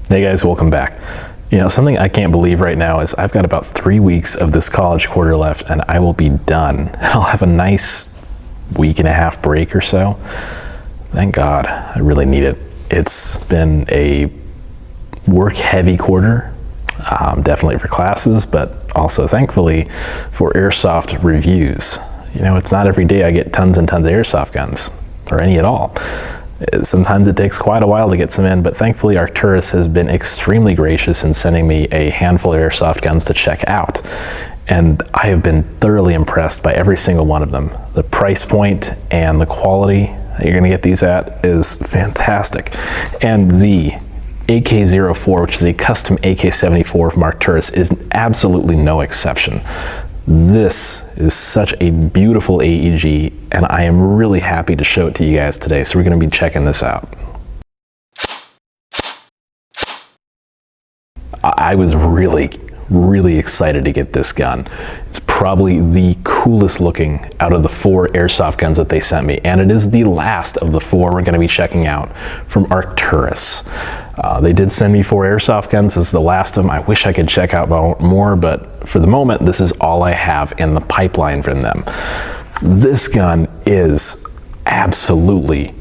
Hey guys, welcome back. You know, something I can't believe right now is I've got about 3 weeks of this college quarter left and I will be done. I'll have a nice week and a half break or so. Thank God, I really need it. It's been a work-heavy quarter, definitely for classes, but also thankfully for Airsoft reviews. You know, it's not every day I get tons and tons of Airsoft guns, or any at all. Sometimes it takes quite a while to get some in, but thankfully Arcturus has been extremely gracious in sending me a handful of Airsoft guns to check out. And I have been thoroughly impressed by every single one of them. The price point and the quality that you're gonna get these at is fantastic. And the AK04, which is a custom AK74 from Arcturus, is absolutely no exception. This is such a beautiful AEG, and I am really happy to show it to you guys today, so we're going to be checking this out. I was really excited to get this gun. It's probably the coolest looking out of the 4 Airsoft guns that they sent me, and it is the last of the 4 we're going to be checking out from Arcturus. They did send me 4 Airsoft guns. This is the last of them. I wish I could check out more, but for the moment, this is all I have in the pipeline from them. This gun is absolutely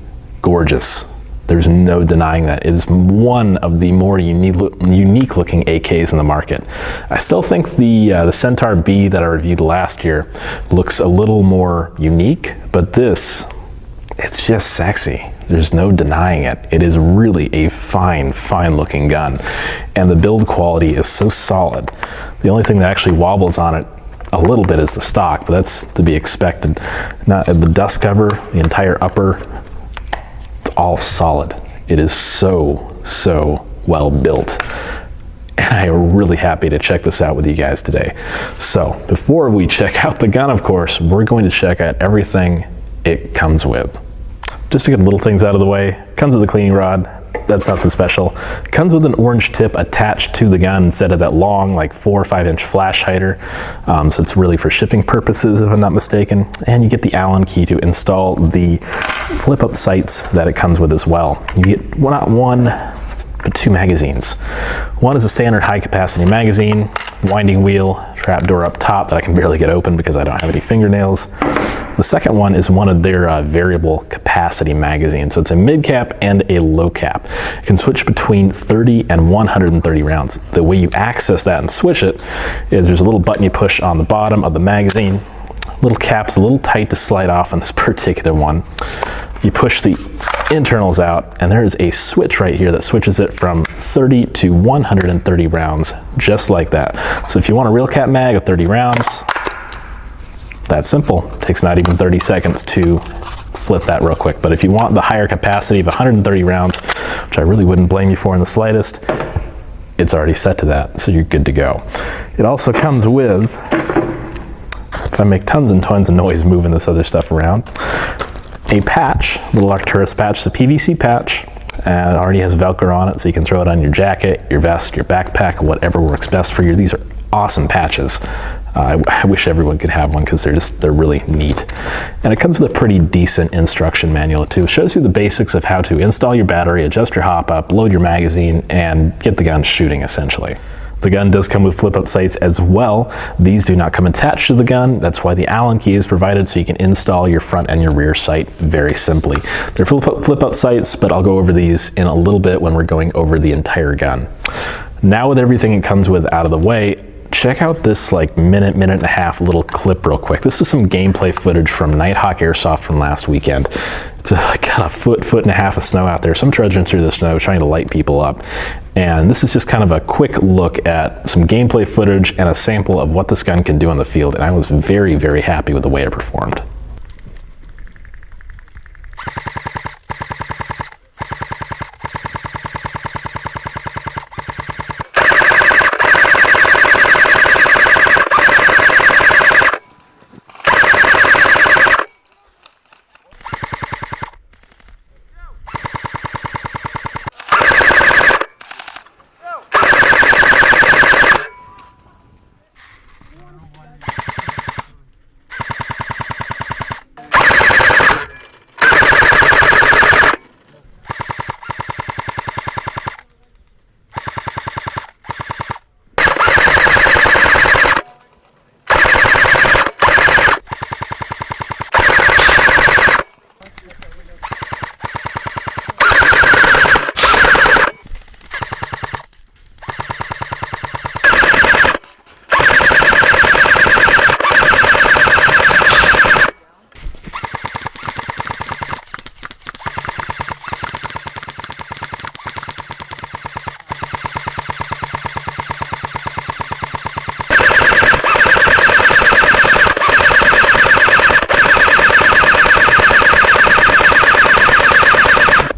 gorgeous. There's no denying that. It is one of the more unique looking AKs in the market. I still think the Centaur B that I reviewed last year looks a little more unique, but this, it's just sexy. There's no denying it. It is really a fine looking gun. And the build quality is so solid. The only thing that actually wobbles on it a little bit is the stock, but that's to be expected. Not the dust cover, the entire upper, it's all solid. It is so well built. And I am really happy to check this out with you guys today. So before we check out the gun, of course, we're going to check out everything it comes with. Just to get little things out of the way, comes with a cleaning rod. That's nothing special. Comes with an orange tip attached to the gun instead of that long, like 4 or 5 inch flash hider. So it's really for shipping purposes, if I'm not mistaken. And you get the Allen key to install the flip-up sights that it comes with as well. You get not one, but 2 magazines. One is a standard high-capacity magazine, winding wheel, trap door up top that I can barely get open because I don't have any fingernails. The second one is one of their variable capacity magazines. So it's a mid cap and a low cap. You can switch between 30 and 130 rounds. The way you access that and switch it is there's a little button you push on the bottom of the magazine. Little cap's a little tight to slide off on this particular one. You push the internals out, and there is a switch right here that switches it from 30 to 130 rounds, just like that. So if you want a real cap mag of 30 rounds, that's simple. It takes not even 30 seconds to flip that real quick. But if you want the higher capacity of 130 rounds, which I really wouldn't blame you for in the slightest, it's already set to that, so you're good to go. It also comes with, if I make tons and tons of noise moving this other stuff around, a patch, little Arcturus patch. It's a PVC patch, and it already has Velcro on it, so you can throw it on your jacket, your vest, your backpack, whatever works best for you. These are awesome patches. I wish everyone could have one because they're really neat. And it comes with a pretty decent instruction manual too. It shows you the basics of how to install your battery, adjust your hop up, load your magazine, and get the gun shooting essentially. The gun does come with flip-out sights as well. These do not come attached to the gun. That's why the Allen key is provided, so you can install your front and your rear sight very simply. They're flip-out sights, but I'll go over these in a little bit when we're going over the entire gun. Now with everything it comes with out of the way, check out this like minute and a half little clip real quick. This is some gameplay footage from Nighthawk Airsoft from last weekend. It's got a foot and a half of snow out there, so I'm trudging through the snow trying to light people up. And this is just kind of a quick look at some gameplay footage and a sample of what this gun can do on the field, and I was very happy with the way it performed.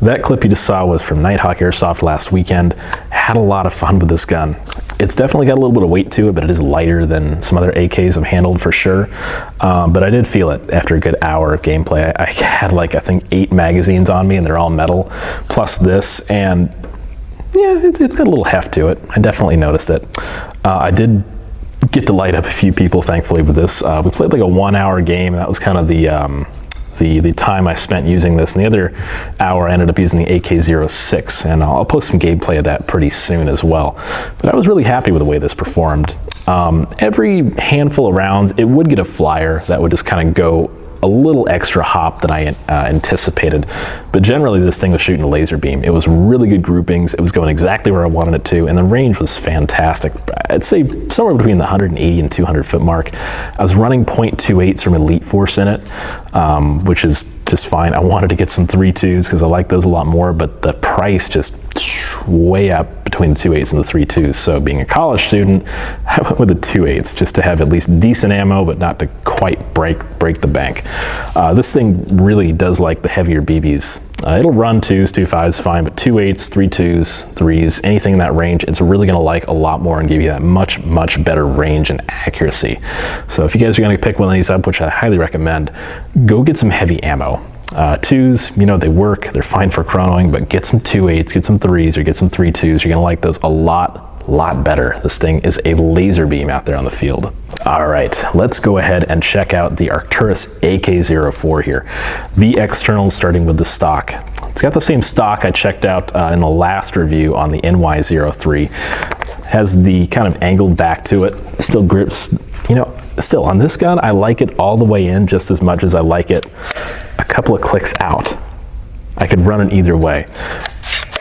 That clip you just saw was from Nighthawk Airsoft last weekend. Had a lot of fun with this gun. It's definitely got a little bit of weight to it, but it is lighter than some other AKs I've handled for sure. But I did feel it after a good hour of gameplay. I had like, I think 8 magazines on me, and they're all metal, plus this, and yeah, it's got a little heft to it. I definitely noticed it. I did get to light up a few people, thankfully, with this. We played like a 1-hour game, and that was kind of the time I spent using this, and the other hour I ended up using the AK06, and I'll post some gameplay of that pretty soon as well. But I was really happy with the way this performed. Every handful of rounds, it would get a flyer that would just kind of go a little extra hop than I anticipated, but generally this thing was shooting a laser beam. It was really good groupings, it was going exactly where I wanted it to, and the range was fantastic. I'd say somewhere between the 180 and 200 foot mark. I was running .28s from Elite Force in it, which is just fine. I wanted to get some 3.2s because I like those a lot more, but the price just way up between the 2.8s and the 3.2s. So being a college student, I went with the 2.8s just to have at least decent ammo, but not to quite break the bank. This thing really does like the heavier BBs. It'll run 2s, 2.5s fine, but 2.8s, 3.2s, 3s, anything in that range, it's really gonna like a lot more and give you that much better range and accuracy. So if you guys are gonna pick one of these up, which I highly recommend, go get some heavy ammo. 2s, you know, they work, they're fine for chronoing, but get some 2.8s, get some 3s, or get some 3.2s. You're gonna like those a lot better. This thing is a laser beam out there on the field. All right, let's go ahead and check out the Arcturus AK04 here. The externals, starting with the stock. It's got the same stock I checked out in the last review on the NY03. Has the kind of angled back to it, still grips, you know, still on this gun, I like it all the way in just as much as I like it a couple of clicks out. I could run it either way.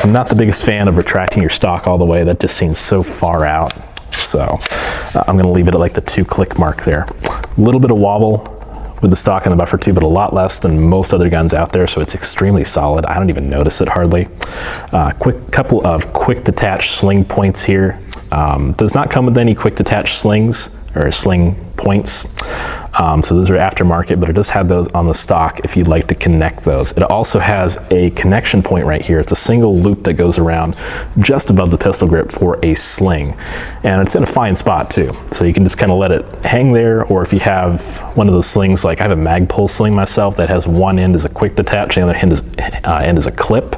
I'm not the biggest fan of retracting your stock all the way. That just seems so far out. So I'm gonna leave it at like the 2-click mark there. A little bit of wobble with the stock and the buffer tube, but a lot less than most other guns out there, so it's extremely solid. I don't even notice it hardly. Couple of quick detach sling points here. Does not come with any quick detach slings or sling points. So those are aftermarket, but it does have those on the stock if you'd like to connect those. It also has a connection point right here. It's a single loop that goes around just above the pistol grip for a sling. And it's in a fine spot too. So you can just kind of let it hang there, or if you have one of those slings, like I have a Magpul sling myself that has one end as a quick detach and the other end is a clip.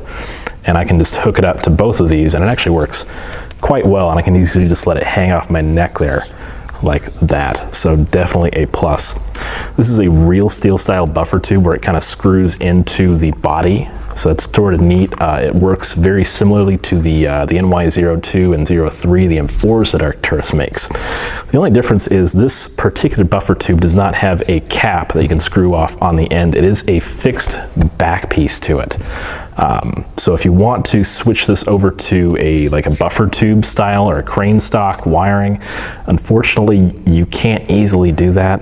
And I can just hook it up to both of these, and it actually works quite well, and I can easily just let it hang off my neck there like that. So definitely a plus. This is a real steel style buffer tube where it kind of screws into the body, so it's sort of neat. It works very similarly to the NY02 and 03, the M4s that Arcturus makes. The only difference is this particular buffer tube does not have a cap that you can screw off on the end. It is a fixed back piece to it. So if you want to switch this over to like a buffer tube style or a crane stock wiring, unfortunately you can't easily do that.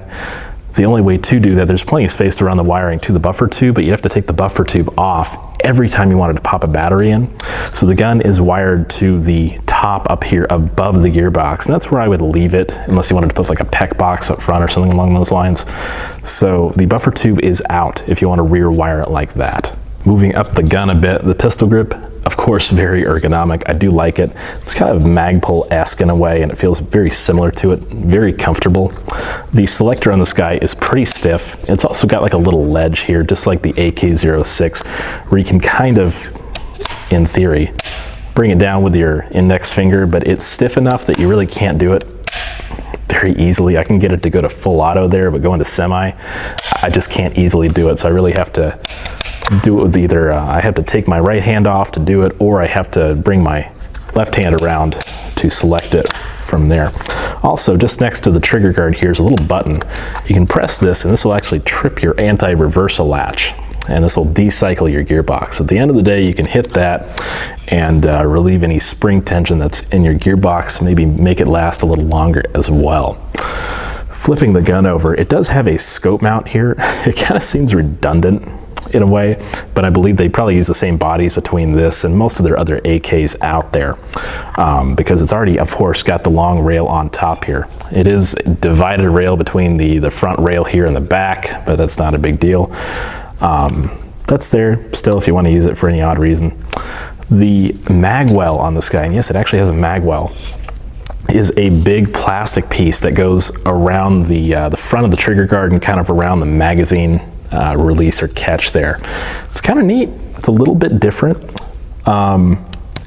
The only way to do that, there's plenty of space to run the wiring to the buffer tube, but you have to take the buffer tube off every time you wanted to pop a battery in. So the gun is wired to the top up here above the gearbox, and that's where I would leave it unless you wanted to put like a PEC box up front or something along those lines. So the buffer tube is out if you want to rear wire it like that. Moving up the gun a bit, the pistol grip, of course, very ergonomic. I do like it. It's kind of Magpul-esque in a way, and it feels very similar to it, very comfortable. The selector on this guy is pretty stiff. It's also got like a little ledge here, just like the AK06, where you can kind of, in theory, bring it down with your index finger, but it's stiff enough that you really can't do it very easily. I can get it to go to full auto there, but going to semi, I just can't easily do it. So I really have to do it with either, I have to take my right hand off to do it, or I have to bring my left hand around to select it from there. Also, just next to the trigger guard here is a little button. You can press this and this will actually trip your anti-reversal latch, and this will decycle your gearbox. At the end of the day, you can hit that and relieve any spring tension that's in your gearbox, maybe make it last a little longer as well. Flipping the gun over, it does have a scope mount here. It kind of seems redundant in a way, but I believe they probably use the same bodies between this and most of their other AKs out there, because it's already, of course, got the long rail on top here. It is divided rail between the front rail here and the back, but that's not a big deal. that's there still if you want to use it for any odd reason. The mag well on this guy, and yes, it actually has a mag well, is a big plastic piece that goes around the front of the trigger guard and kind of around the magazine release or catch there. It's kind of neat. It's a little bit different.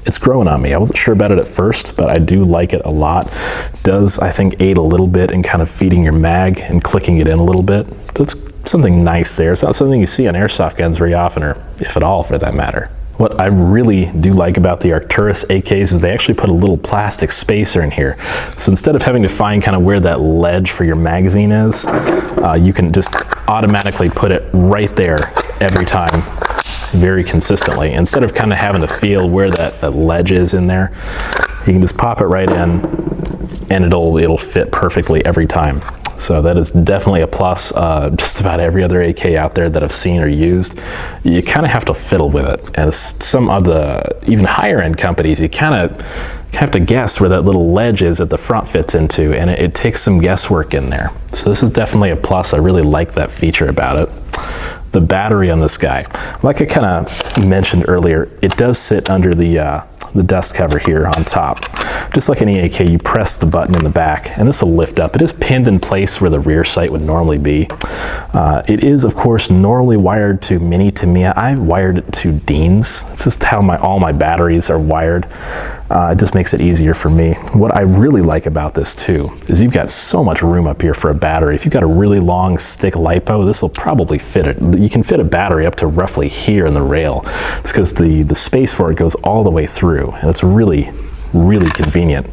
It's growing on me. I wasn't sure about it at first, but I do like it a lot. It does, I think, aid a little bit in kind of feeding your mag and clicking it in a little bit. So it's something nice there. It's not something you see on airsoft guns very often, or if at all for that matter. What I really do like about the Arcturus AKs is they actually put a little plastic spacer in here. So instead of having to find kind of where that ledge for your magazine is, you can just automatically put it right there every time, very consistently. Instead of kind of having to feel where that ledge is in there, you can just pop it right in and it'll fit perfectly every time. So that is definitely a plus. Just about every other AK out there that I've seen or used, you kind of have to fiddle with it. And some of the even higher end companies, you kind of have to guess where that little ledge is that the front fits into, and it takes some guesswork in there. So this is definitely a plus. I really like that feature about it. The battery on this guy, like I kind of mentioned earlier, it does sit under the dust cover here on top. Just like any AK, you press the button in the back and this will lift up. It is pinned in place where the rear sight would normally be. It is, of course, normally wired to Mini Tamiya. I wired it to Dean's. It's just how all my batteries are wired. It just makes it easier for me. What I really like about this too is you've got so much room up here for a battery. If you've got a really long stick LiPo, this will probably fit it. You can fit a battery up to roughly here in the rail. It's because the space for it goes all the way through, and it's really, really convenient.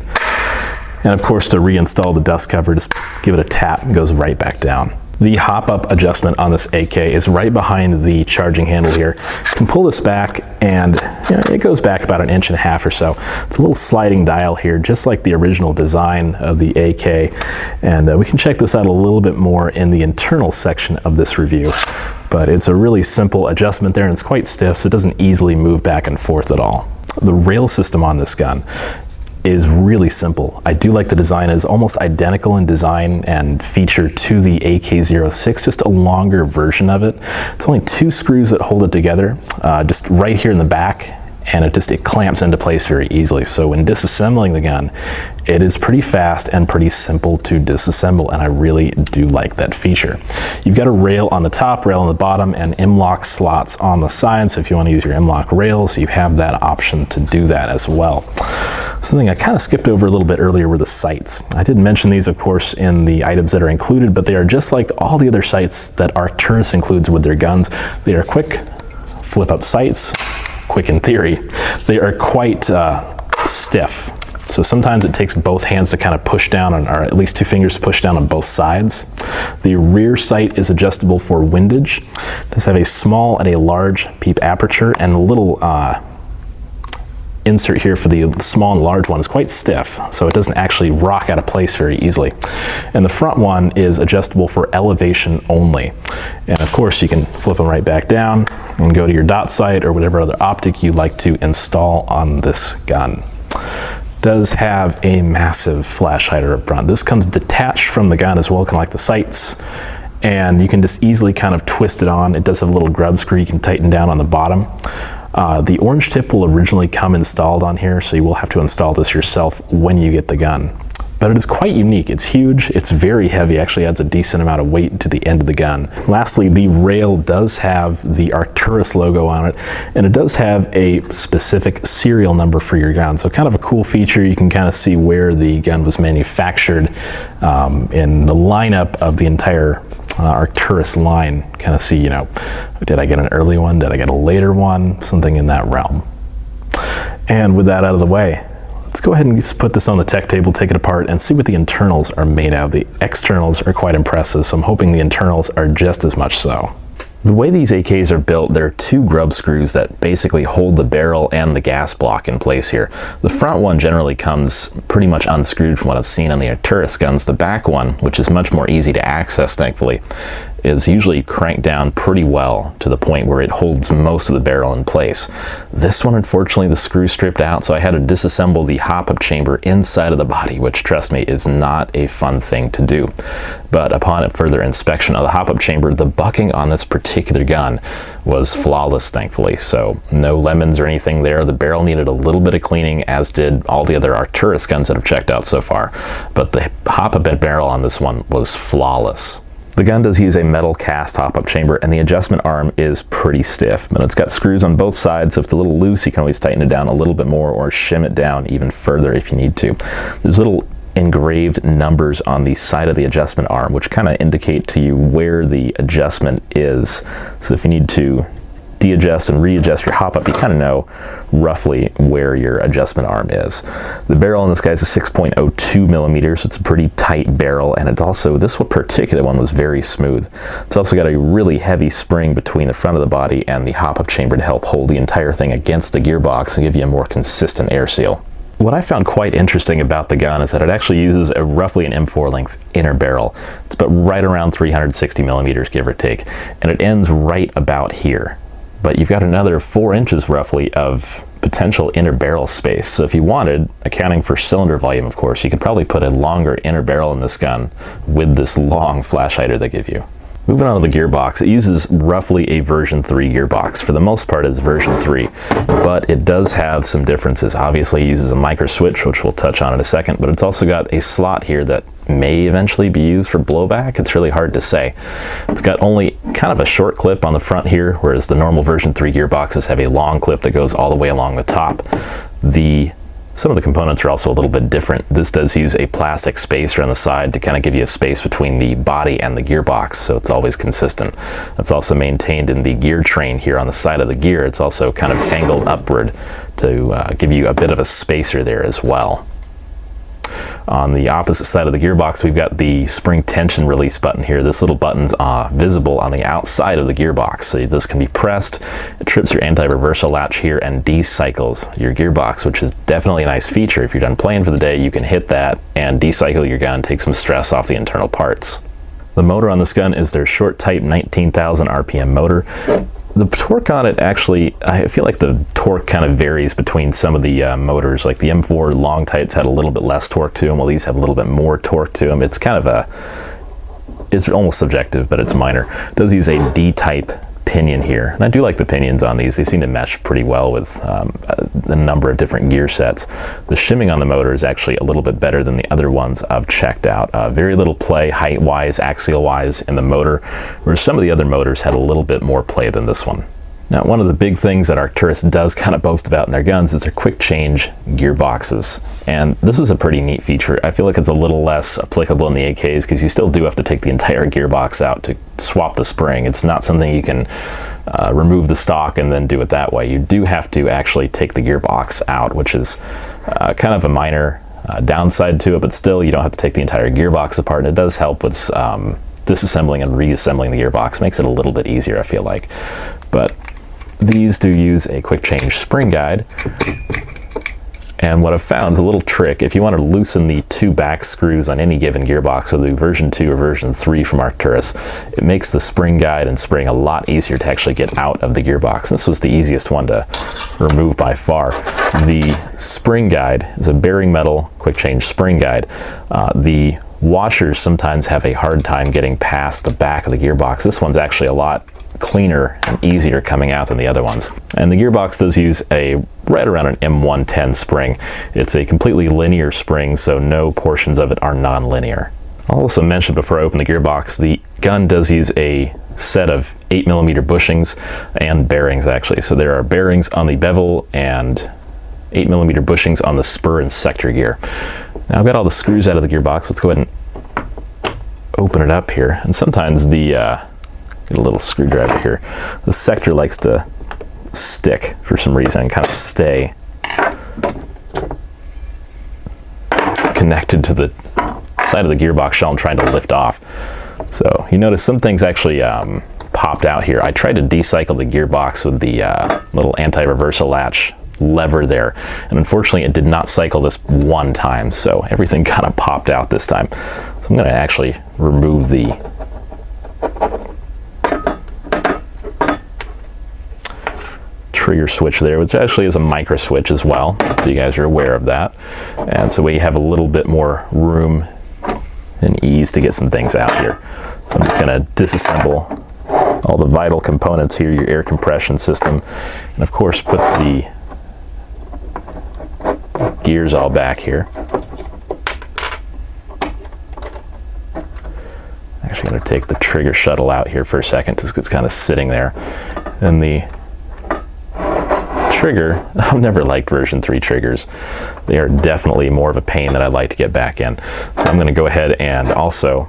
And of course, to reinstall the dust cover, just give it a tap and it goes right back down. The hop-up adjustment on this AK is right behind the charging handle here. You can pull this back and it goes back about 1.5 inches or so. It's a little sliding dial here, just like the original design of the AK. And we can check this out a little bit more in the internal section of this review. But it's a really simple adjustment there, and it's quite stiff, so it doesn't easily move back and forth at all. The rail system on this gun is really simple. I do like the design. It is almost identical in design and feature to the AK06, just a longer version of it. It's only 2 screws that hold it together, just right here in the back, and it clamps into place very easily. So when disassembling the gun, it is pretty fast and pretty simple to disassemble, and I really do like that feature. You've got a rail on the top, rail on the bottom, and M-LOK slots on the side. So if you want to use your M-LOK rails, you have that option to do that as well. Something I kind of skipped over a little bit earlier were the sights. I did mention these, of course, in the items that are included, but they are just like all the other sights that Arcturus includes with their guns. They are quick flip-up sights, quick in theory. They are quite stiff. So sometimes it takes both hands to kind of push down, or at least 2 fingers to push down on both sides. The rear sight is adjustable for windage. It does have a small and a large peep aperture, and a little insert here for the small and large one is quite stiff, so it doesn't actually rock out of place very easily. And the front one is adjustable for elevation only. And of course, you can flip them right back down and go to your dot sight or whatever other optic you like to install on this gun. It does have a massive flash hider up front. This comes detached from the gun as well, kind of like the sights, and you can just easily kind of twist it on. It does have a little grub screw you can tighten down on the bottom. The orange tip will originally come installed on here, so you will have to install this yourself when you get the gun. But it is quite unique. It's huge, it's very heavy, actually adds a decent amount of weight to the end of the gun. Lastly, the rail does have the Arcturus logo on it, and it does have a specific serial number for your gun. So kind of a cool feature. You can kind of see where the gun was manufactured in the lineup of the entire Arcturus line. Kind of see, did I get an early one? Did I get a later one? Something in that realm. And with that out of the way, let's go ahead and just put this on the tech table, take it apart, and see what the internals are made of. The externals are quite impressive, so I'm hoping the internals are just as much so. The way these AKs are built, there are 2 grub screws that basically hold the barrel and the gas block in place here. The front one generally comes pretty much unscrewed from what I've seen on the Arcturus guns. The back one, which is much more easy to access, thankfully, is usually cranked down pretty well to the point where it holds most of the barrel in place. This one, unfortunately, the screw stripped out, so I had to disassemble the hop-up chamber inside of the body, which, trust me, is not a fun thing to do. But upon further inspection of the hop-up chamber, the bucking on this particular gun was flawless, thankfully. So no lemons or anything there. The barrel needed a little bit of cleaning, as did all the other Arcturus guns that I've checked out so far. But the hop-up barrel on this one was flawless. The gun does use a metal cast hop-up chamber, and the adjustment arm is pretty stiff, but it's got screws on both sides, so if it's a little loose, you can always tighten it down a little bit more or shim it down even further if you need to. There's little engraved numbers on the side of the adjustment arm, which kind of indicate to you where the adjustment is. So if you need to de-adjust and readjust your hop-up, you kind of know roughly where your adjustment arm is. The barrel on this guy is a 6.02 millimeters, so it's a pretty tight barrel, and it's also, this particular one was very smooth. It's also got a really heavy spring between the front of the body and the hop-up chamber to help hold the entire thing against the gearbox and give you a more consistent air seal. What I found quite interesting about the gun is that it actually uses roughly an M4 length inner barrel. It's about right around 360 millimeters, give or take, and it ends right about here. But you've got another 4 inches roughly of potential inner barrel space. So if you wanted, accounting for cylinder volume, of course, you could probably put a longer inner barrel in this gun with this long flash hider they give you. Moving on to the gearbox, it uses roughly a version 3 gearbox. For the most part, it's version 3, but it does have some differences. Obviously, it uses a micro switch, which we'll touch on in a second, but it's also got a slot here that may eventually be used for blowback. It's really hard to say. It's got only kind of a short clip on the front here, whereas the normal version 3 gearboxes have a long clip that goes all the way along the top. Some of the components are also a little bit different. This does use a plastic spacer on the side to kind of give you a space between the body and the gearbox, so it's always consistent. That's also maintained in the gear train here on the side of the gear. It's also kind of angled upward to give you a bit of a spacer there as well. On the opposite side of the gearbox, we've got the spring tension release button here. This little button's visible on the outside of the gearbox. So this can be pressed, it trips your anti-reversal latch here and decycles your gearbox, which is definitely a nice feature. If you're done playing for the day, you can hit that and decycle your gun, take some stress off the internal parts. The motor on this gun is their short type 19,000 RPM motor. The torque on it, actually, I feel like the torque kind of varies between some of the motors. Like the M4 long types had a little bit less torque to them, while these have a little bit more torque to them. It's kind of it's almost subjective, but it's minor. It does use a D-type pinion here, and I do like the pinions on these. They seem to mesh pretty well with a number of different gear sets. The shimming on the motor is actually a little bit better than the other ones I've checked out. Very little play height-wise, axial-wise in the motor, whereas some of the other motors had a little bit more play than this one. Now, one of the big things that Arcturus does kind of boast about in their guns is their quick change gearboxes. And this is a pretty neat feature. I feel like it's a little less applicable in the AKs because you still do have to take the entire gearbox out to swap the spring. It's not something you can remove the stock and then do it that way. You do have to actually take the gearbox out, which is kind of a minor downside to it, but still you don't have to take the entire gearbox apart. And it does help with disassembling and reassembling the gearbox. Makes it a little bit easier, I feel like. But these do use a quick change spring guide, and what I've found is a little trick. If you want to loosen the 2 back screws on any given gearbox, whether it be version 2 or version 3 from Arcturus, it makes the spring guide and spring a lot easier to actually get out of the gearbox. This was the easiest one to remove by far. The spring guide is a bearing metal quick change spring guide. The washers sometimes have a hard time getting past the back of the gearbox. This one's actually a lot cleaner and easier coming out than the other ones. And the gearbox does use right around an M110 spring. It's a completely linear spring, so no portions of it are non-linear. I'll also mention before I open the gearbox, the gun does use a set of 8mm bushings and bearings, actually. So there are bearings on the bevel and 8mm bushings on the spur and sector gear. Now I've got all the screws out of the gearbox. Let's go ahead and open it up here. And sometimes get a little screwdriver here. The sector likes to stick for some reason and kind of stay connected to the side of the gearbox shell I'm trying to lift off. So you notice some things actually popped out here. I tried to decycle the gearbox with the little anti-reversal latch lever there, and unfortunately it did not cycle this one time, so everything kind of popped out this time. So I'm going to actually remove the trigger switch there, which actually is a micro switch as well, so you guys are aware of that. And so we have a little bit more room and ease to get some things out here. So I'm just going to disassemble all the vital components here, your air compression system, and of course put the gears all back here. Actually going to take the trigger shuttle out here for a second because it's kind of sitting there. And the trigger, I've never liked version 3 triggers. They are definitely more of a pain that I'd like to get back in. So I'm going to go ahead and also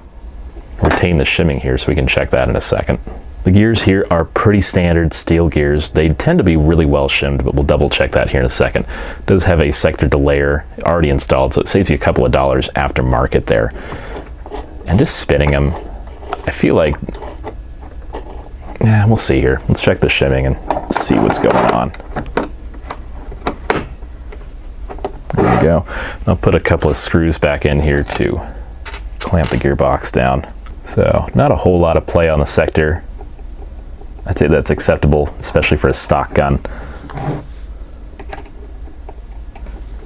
retain the shimming here so we can check that in a second. The gears here are pretty standard steel gears. They tend to be really well shimmed, but we'll double check that here in a second. It does have a sector delayer already installed, so it saves you a couple of dollars aftermarket there. And just spinning them, I feel like, yeah, we'll see here. Let's check the shimming and see what's going on. There we go. I'll put a couple of screws back in here to clamp the gearbox down. So not a whole lot of play on the sector. I'd say that's acceptable, especially for a stock gun.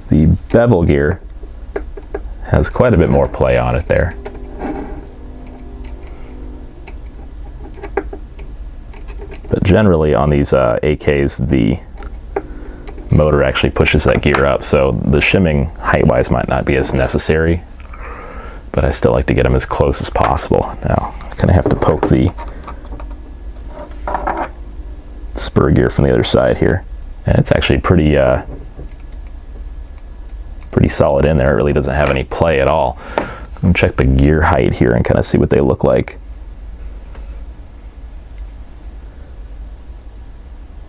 The bevel gear has quite a bit more play on it there. But generally on these AKs, the motor actually pushes that gear up, so the shimming height-wise might not be as necessary, but I still like to get them as close as possible. Now, I kind of have to poke the spur gear from the other side here, and it's actually pretty solid in there. It really doesn't have any play at all. I'm gonna check the gear height here and kind of see what they look like.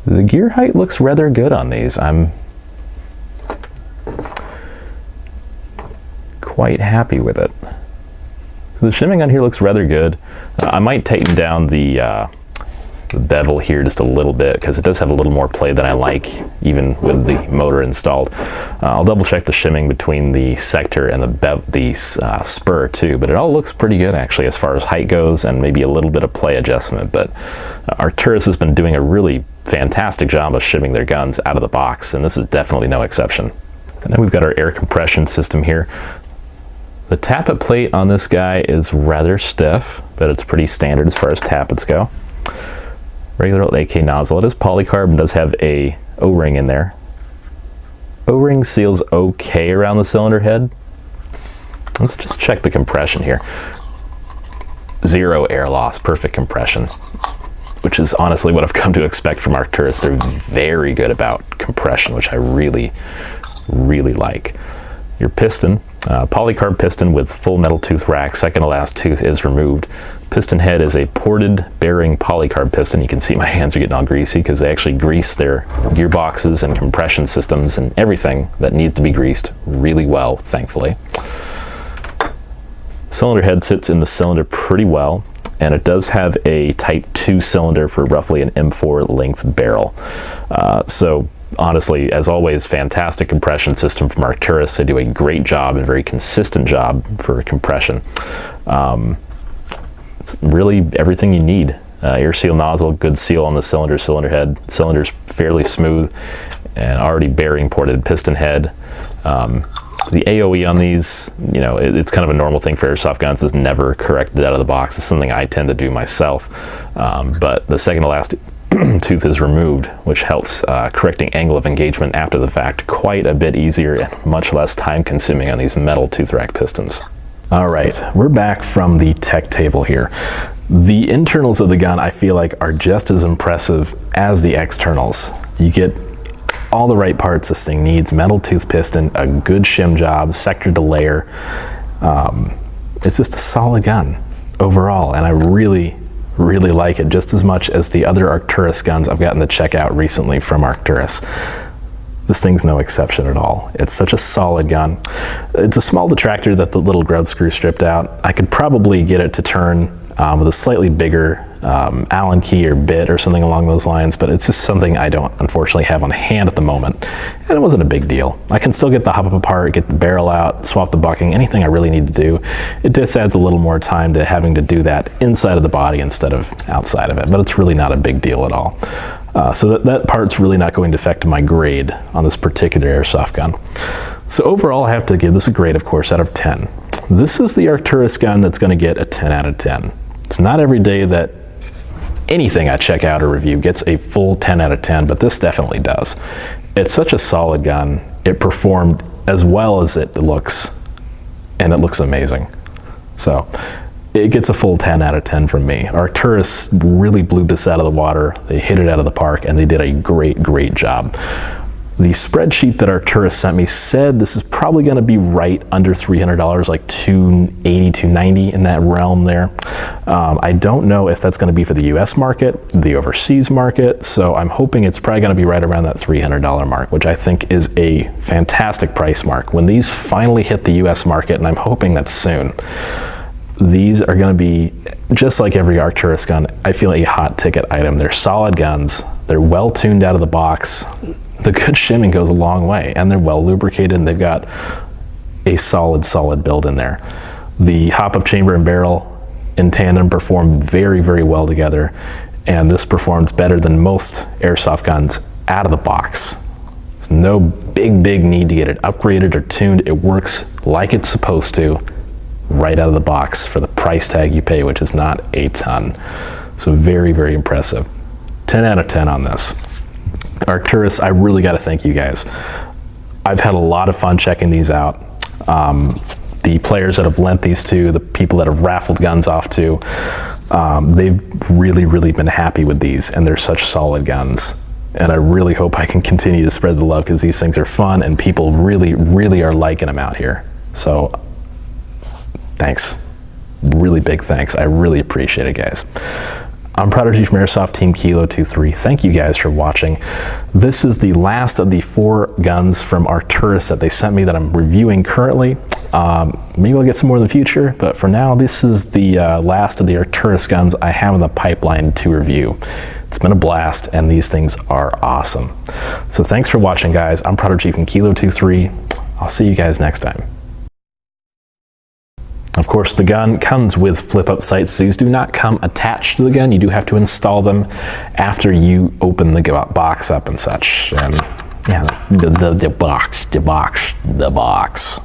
The gear height looks rather good on these. I'm quite happy with it. So the shimming on here looks rather good. I might tighten down the bevel here just a little bit because it does have a little more play than I like, even with the motor installed. I'll double check the shimming between the sector and the spur too, but it all looks pretty good actually as far as height goes, and maybe a little bit of play adjustment. But Arcturus has been doing a really fantastic job of shimming their guns out of the box, and this is definitely no exception. And then we've got our air compression system here. The tappet plate on this guy is rather stiff, but it's pretty standard as far as tappets go. Regular old AK nozzle. It is polycarb and does have a O-ring in there. O-ring seals okay around the cylinder head. Let's just check the compression here. 0 air loss, perfect compression, which is honestly what I've come to expect from Arcturus. They're very good about compression, which I really, really like. Your piston, polycarb piston with full metal tooth rack, second to last tooth is removed. Piston head is a ported bearing polycarb piston. You can see my hands are getting all greasy because they actually grease their gearboxes and compression systems and everything that needs to be greased really well, thankfully. Cylinder head sits in the cylinder pretty well, and it does have a Type 2 cylinder for roughly an M4 length barrel. So honestly, as always, fantastic compression system from Arcturus. They do a great job and very consistent job for compression. It's really everything you need. Air seal nozzle, good seal on the cylinder head. Cylinder's fairly smooth and already bearing ported piston head. The AOE on these, you know, it's kind of a normal thing for airsoft guns. Is never corrected out of the box. It's something I tend to do myself. But the second to last tooth is removed, which helps correcting angle of engagement after the fact quite a bit easier and much less time consuming on these metal tooth rack pistons. All right, we're back from the tech table here. The internals of the gun I feel like are just as impressive as the externals. You get all the right parts this thing needs: metal tooth piston, a good shim job, sector delayer. It's just a solid gun overall, and I really like it just as much as the other Arcturus guns I've gotten to check out recently from Arcturus. This thing's no exception at all. It's such a solid gun. It's a small detractor that the little grub screw stripped out. I could probably get it to turn with a slightly bigger Allen key or bit or something along those lines, but it's just something I don't unfortunately have on hand at the moment, and it wasn't a big deal. I can still get the hop up apart, get the barrel out, swap the bucking, anything I really need to do. It just adds a little more time to having to do that inside of the body instead of outside of it, but it's really not a big deal at all. So that part's really not going to affect my grade on this particular airsoft gun. So overall, I have to give this a grade, of course, out of 10. This is the Arcturus gun that's going to get a 10 out of 10. It's not every day that anything I check out or review gets a full 10 out of 10, but this definitely does. It's such a solid gun. It performed as well as it looks, and it looks amazing. So it gets a full 10 out of 10 from me. Arcturus really blew this out of the water. They hit it out of the park, and they did a great job. The spreadsheet that Arcturus sent me said this is probably going to be right under $300, like $280, $290 in that realm there. I don't know if that's going to be for the US market, the overseas market, so I'm hoping it's probably going to be right around that $300 mark, which I think is a fantastic price mark. When these finally hit the US market, and I'm hoping that's soon, these are going to be, just like every Arcturus gun, I feel a hot ticket item. They're solid guns, they're well tuned out of the box. The good shimming goes a long way, and they're well lubricated, and they've got a solid build in there. The hop-up chamber and barrel in tandem perform very well together, and this performs better than most airsoft guns out of the box. There's no big need to get it upgraded or tuned. It works like it's supposed to right out of the box for the price tag you pay, which is not a ton. So very impressive. 10 out of 10 on this. Arcturus, I really got to thank you guys. I've had a lot of fun checking these out. The players that have lent these to, the people that have raffled guns off to, they've really been happy with these, and they're such solid guns. And I really hope I can continue to spread the love, because these things are fun and people really are liking them out here. So thanks, really big thanks. I really appreciate it, guys. I'm Prodigy from Airsoft Team Kilo 23. Thank you guys for watching. This is the last of the 4 guns from Arcturus that they sent me that I'm reviewing currently. Maybe I'll get some more in the future, but for now, this is the last of the Arcturus guns I have in the pipeline to review. It's been a blast, and these things are awesome. So thanks for watching, guys. I'm Prodigy from Kilo 23. I'll see you guys next time. Of course, the gun comes with flip-up sights. These do not come attached to the gun. You do have to install them after you open the box up and such. And yeah, the box.